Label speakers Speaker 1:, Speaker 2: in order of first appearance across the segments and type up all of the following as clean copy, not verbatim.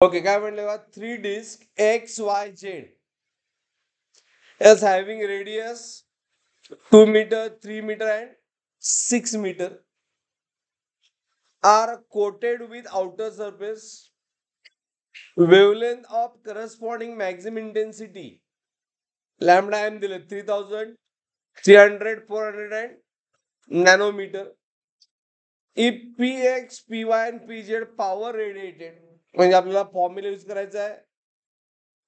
Speaker 1: Okay, काय म्हणले बा, 3 disk XYZ is having radius 2 meter, 3 meter and 6 meter are coated with outer surface. Wavelength of corresponding maximum intensity lambda m दिले 3000, 300, 400 and nanometer. If Px, Py and Pz power radiated, म्हणजे आपल्याला formula use करायचा आहे,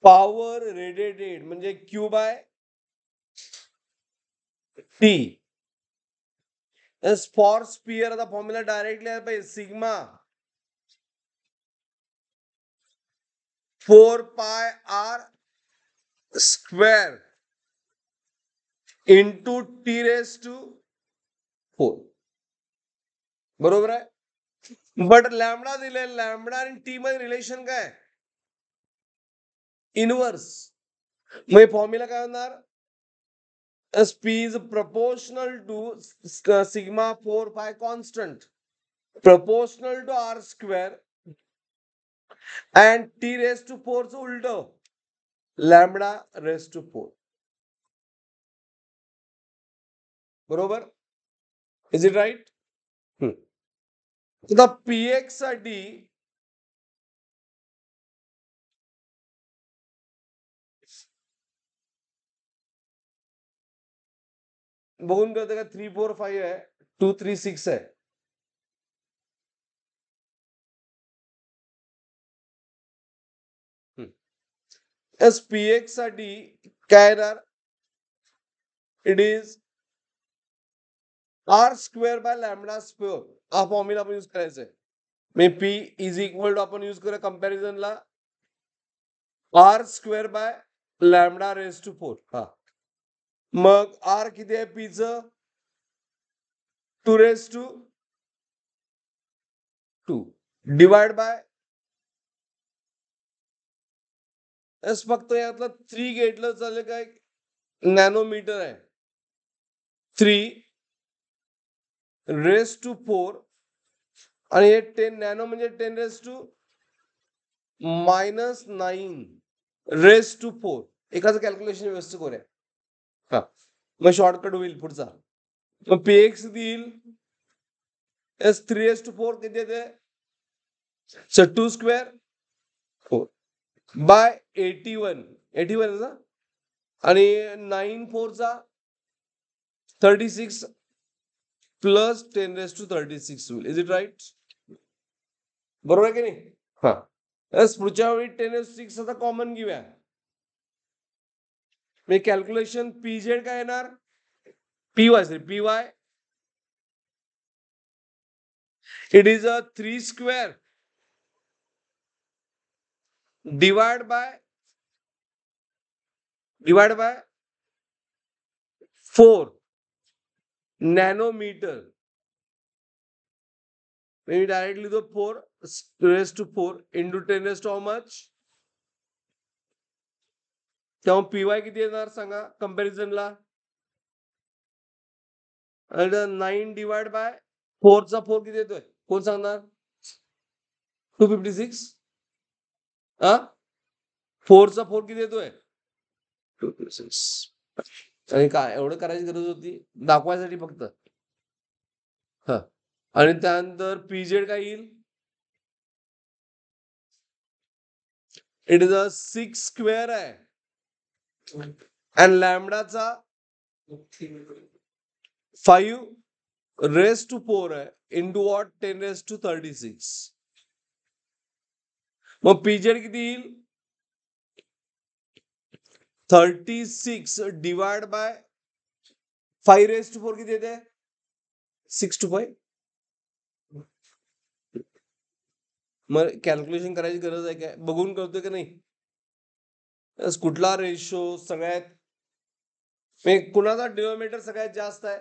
Speaker 1: power radiated म्हणजे Q by T. For sphere आता formula directly आहे पाहिजे, sigma 4 pi R square into T raise to 4. बरोबर आहे. बट लॅमडा दिले, लॅमडा आणि टी मध्ये रिलेशन काय, इनवर्स. मग फॉर्म्युला काय होणार, P is proportional to sigma 4 pi constant proportional to R square and T raised to 4 च उलट lambda raised to 4. बरोबर, इज इट राईट? आता Px साठी बघून कळतं का, 3, 4, 5 आहे, 2, 3, 6 आहे. Px साठी काय येणार, it is R square by lambda square. हा फॉर्म्युला आपण यूज करायचा आहे. मी P इज इक्वल टू आपण यूज करूया कंपॅरिझनला R square by lambda raise to 4. हा, मग R किती आहे P च, 2 रेस टू 2 डिवाइड बाय फक्त यातलं 3 घेतलं चालेल काय, नॅनोमीटर आहे, 3 रेस टू 4 आणि हे 10 नॅनो म्हणजे 10 रेस टू -9 रेस टू 4. एकाच कॅल्क्युलेशन व्यवस्थित करूया. हा, मग शॉर्टकट होईल पुढचा. मग Px देईल 3 रेस टू 4 किती येते, 2 स्क्वेअर 4 बाय 81 ना, आणि 9 4 चा 36 प्लस 10 रेस टू 36 होईल. Is it right? बरोबर आहे की नाही? हा, पुढच्या वेळी 10 रेस टू 6 आता कॉमन घेऊया. मी कॅल्क्युलेशन Pz काय येणार, Py it is a 3 square divide by 4 nanometre. मी डायरेक्टली लिहितो 4 raise to 4 into 10 raise to how much, तेव्हा Py किती येणार सांगा कंपॅरिझनला, 9 डिवाइड बाय 4 चा 4 किती येतोय, कोण सांगणार, 256. 4 चा 4 किती येतोय, 256. आणि काय एवढं करायची गरज होती, दाखवायसाठी फक्त. हा, आणि त्यानंतर Pz काय येईल, इट इज अ 6 स्क्वेअर आहे आणि लॅमडाचा 5 रेस टू 4 आहे इंटू वॉट 10 रेस टू 36. मग Pz किती येईल, 36 डिवाइड बाय 5 रेस टू 4 किती येते, 6 to 5. मग कॅल्क्युलेशन करायची गरज आहे काय, बघून कळतोय का नाही, कुठला रेशो सगळ्यात, कुणाचा डिनोमिनेटर सगळ्यात जास्त आहे,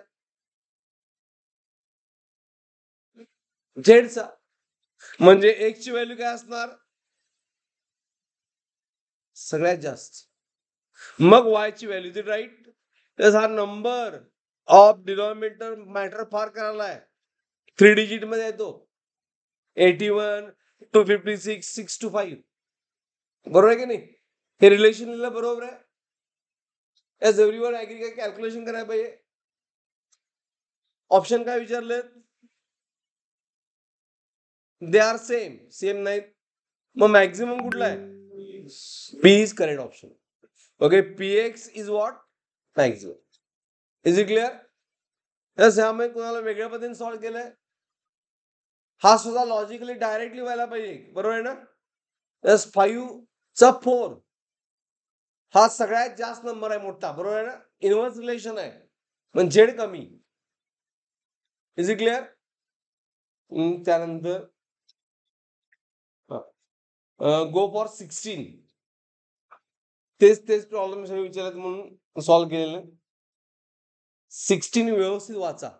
Speaker 1: झेडचा. म्हणजे x ची व्हॅल्यू काय असणार, सगळ्यात जास्त. मग y ची व्हॅल्यू, इज राईट? हा नंबर ऑफ डिनोमिनेटर मॅटर फार करायला आहे, 3 डिजिट मध्ये येतो, 81, 256, 6 to 5. बरोबर आहे की नाही? हे रिलेशन लिहिलं बरोबर आहे. एस एव्हरीवन ऍग्री काय कॅल्क्युलेशन करायला पाहिजे. ऑप्शन काय विचारलेत? दे आर सेम नाहीत. मग मॅक्झिमम कुठला आहे? P is correct option. Okay, P x is what? Maximum. Is it clear? Yes, ह्यामुळे कोणाला वेगळ्या पद्धतीने सॉल्व्ह केलंय? हा सुद्धा लॉजिकली डायरेक्टली व्हायला पाहिजे, बरोबर आहे ना? यस, 5 चा 4 हा सगळ्यात जास्त नंबर आहे मोठा, बरोबर आहे ना? इनव्हर्स रिलेशन आहे, पण झेड कमी. Is it clear? त्यानंतर गो फॉर 16. तेच प्रॉब्लेम विचारत म्हणून सॉल्व्ह केलेलं. 16 व्यवस्थित वाचा.